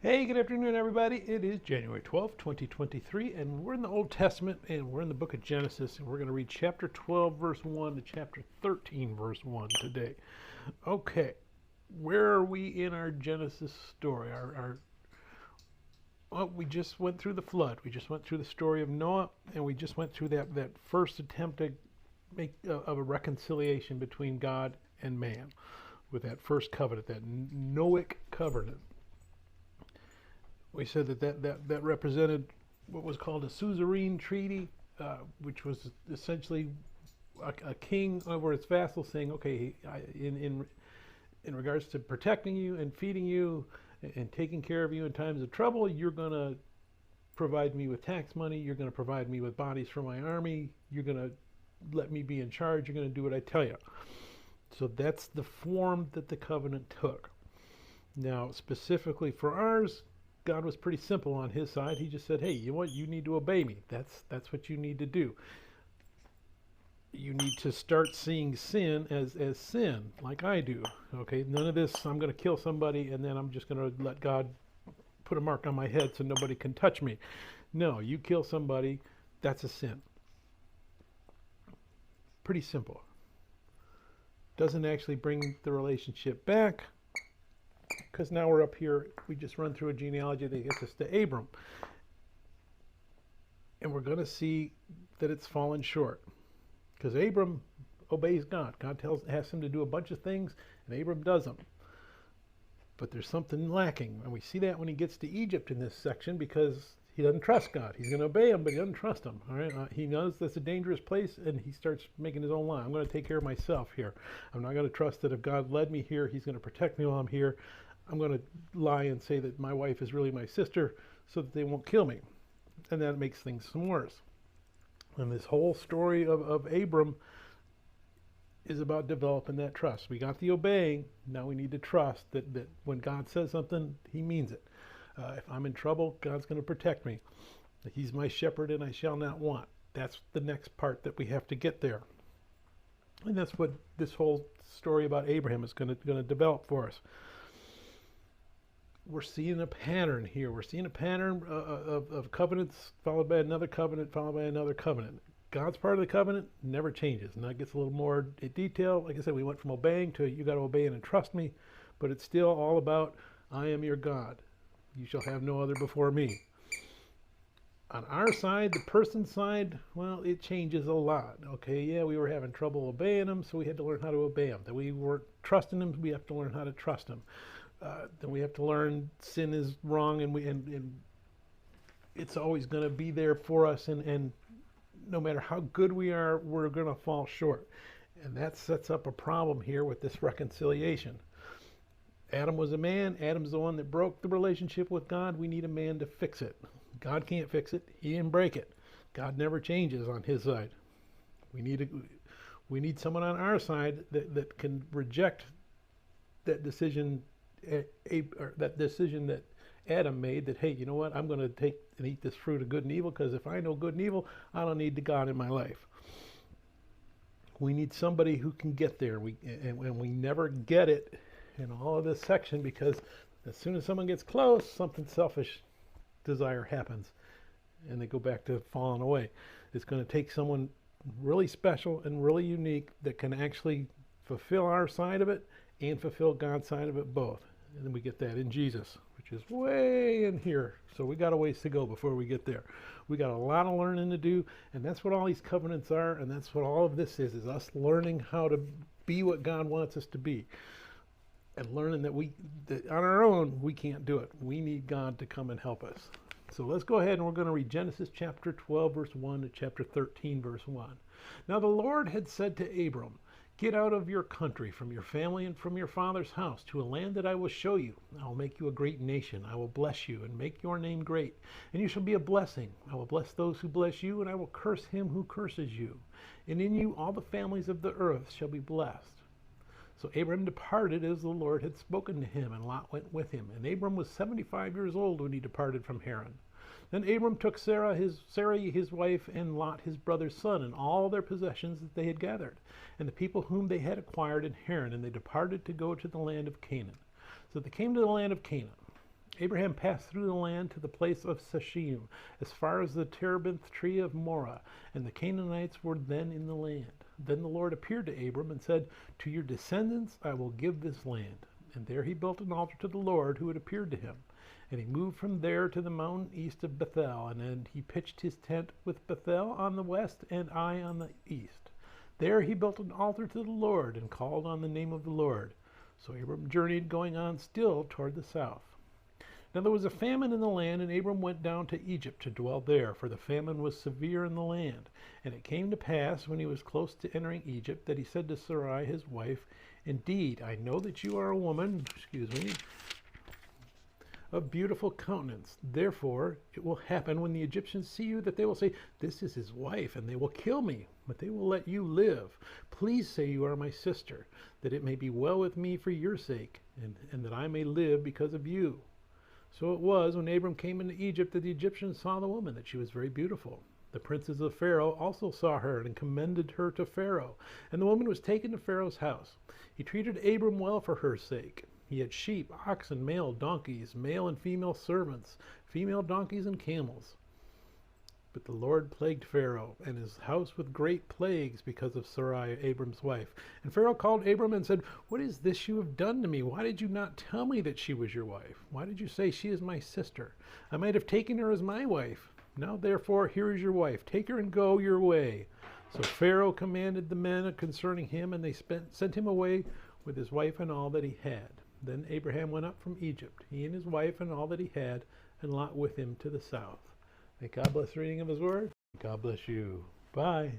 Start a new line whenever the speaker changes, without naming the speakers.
Hey, good afternoon, everybody. It is January 12th, 2023, and we're in the Old Testament, and we're in the book of Genesis, and we're going to read chapter 12, verse 1 to chapter 13, verse 1 today. Okay, where are we in our Genesis story? Well, we just went through the flood. We just went through the story of Noah, and we just went through that first attempt to make of a reconciliation between God and man with that first covenant, that Noahic covenant. We said that represented what was called a suzerain treaty, which was essentially a king over his vassal saying, okay, in regards to protecting you and feeding you and taking care of you in times of trouble, you're going to provide me with tax money, you're going to provide me with bodies for my army, you're going to let me be in charge, you're going to do what I tell you. So that's the form that the covenant took. Now, specifically for ours, God was pretty simple on his side. He just said, hey, you know what? You need to obey me. That's what you need to do. You need to start seeing sin as sin, like I do. Okay, none of this, I'm going to kill somebody and then I'm just going to let God put a mark on my head so nobody can touch me. No, you kill somebody, that's a sin. Pretty simple. Doesn't actually bring the relationship back, because now we're up here, we just run through a genealogy that gets us to Abram. And we're going to see that it's fallen short. Because Abram obeys God. God asks him to do a bunch of things, and Abram does them. But there's something lacking. And we see that when he gets to Egypt in this section, because he doesn't trust God. He's going to obey him, but he doesn't trust him. All right? He knows that's a dangerous place, and he starts making his own line. I'm going to take care of myself here. I'm not going to trust that if God led me here, he's going to protect me while I'm here. I'm going to lie and say that my wife is really my sister so that they won't kill me. And that makes things some worse. And this whole story of Abram is about developing that trust. We got the obeying. Now we need to trust that when God says something, he means it. If I'm in trouble, God's going to protect me. He's my shepherd and I shall not want. That's the next part that we have to get there. And that's what this whole story about Abraham is going to develop for us. We're seeing a pattern here. We're seeing a pattern of covenants followed by another covenant, followed by another covenant. God's part of the covenant never changes. And that gets a little more detail. Like I said, we went from obeying to you got to obey and trust me. But it's still all about, I am your God. You shall have no other before me. On our side, the person's side, well, it changes a lot. Okay, yeah, we were having trouble obeying him, so we had to learn how to obey him. That we weren't trusting him, we have to learn how to trust him. Then we have to learn sin is wrong, and it's always going to be there for us, and no matter how good we are, we're going to fall short. And that sets up a problem here with this reconciliation. Adam was a man. Adam's the one that broke the relationship with God. We need a man to fix it. God can't fix it. He didn't break it. God never changes on his side. We need someone on our side that can reject that decision, that decision that Adam made, that, hey, you know what, I'm going to take and eat this fruit of good and evil, because if I know good and evil, I don't need the God in my life. We need somebody who can get there. And we never get it in all of this section, because as soon as someone gets close, something selfish desire happens and they go back to falling away. It's going to take someone really special and really unique that can actually fulfill our side of it and fulfill God's side of it both. And then we get that in Jesus, which is way in here. So we got a ways to go before we get there. We got a lot of learning to do, and that's what all these covenants are, and that's what all of this is us learning how to be what God wants us to be. And learning that on our own, we can't do it. We need God to come and help us. So let's go ahead and we're going to read Genesis chapter 12, verse 1 to chapter 13, verse 1. Now the Lord had said to Abram, get out of your country, from your family and from your father's house, to a land that I will show you. I will make you a great nation. I will bless you and make your name great, and you shall be a blessing. I will bless those who bless you, and I will curse him who curses you. And in you all the families of the earth shall be blessed. So Abram departed as the Lord had spoken to him, and Lot went with him. And Abram was 75 years old when he departed from Haran. Then Abram took Sarai his wife, and Lot his brother's son, and all their possessions that they had gathered, and the people whom they had acquired in Haran, and they departed to go to the land of Canaan. So they came to the land of Canaan. Abraham passed through the land to the place of Shechem, as far as the terebinth tree of Moreh, and the Canaanites were then in the land. Then the Lord appeared to Abram and said, "To your descendants I will give this land." And there he built an altar to the Lord who had appeared to him. And he moved from there to the mountain east of Bethel, and then he pitched his tent with Bethel on the west and Ai on the east. There he built an altar to the Lord and called on the name of the Lord. So Abram journeyed, going on still toward the south. Now there was a famine in the land, and Abram went down to Egypt to dwell there, for the famine was severe in the land. And it came to pass, when he was close to entering Egypt, that he said to Sarai his wife, "Indeed, I know that you are a woman, of beautiful countenance. Therefore it will happen when the Egyptians see you that they will say, 'This is his wife,' and they will kill me, but they will let you live. Please say you are my sister, that it may be well with me for your sake, and that I may live because of you." So it was, when Abram came into Egypt, that the Egyptians saw the woman, that she was very beautiful. The princes of Pharaoh also saw her and commended her to Pharaoh. And the woman was taken to Pharaoh's house. He treated Abram well for her sake. He had sheep, oxen, male donkeys, male and female servants, female donkeys and camels. But the Lord plagued Pharaoh and his house with great plagues because of Sarai, Abram's wife. And Pharaoh called Abram and said, "What is this you have done to me? Why did you not tell me that she was your wife? Why did you say, 'She is my sister'? I might have taken her as my wife. Now therefore here is your wife. Take her and go your way." So Pharaoh commanded the men concerning him, and they sent him away with his wife and all that he had. Then Abraham went up from Egypt, he and his wife and all that he had, and Lot with him to the south. May God bless the reading of his word. God bless you. Bye.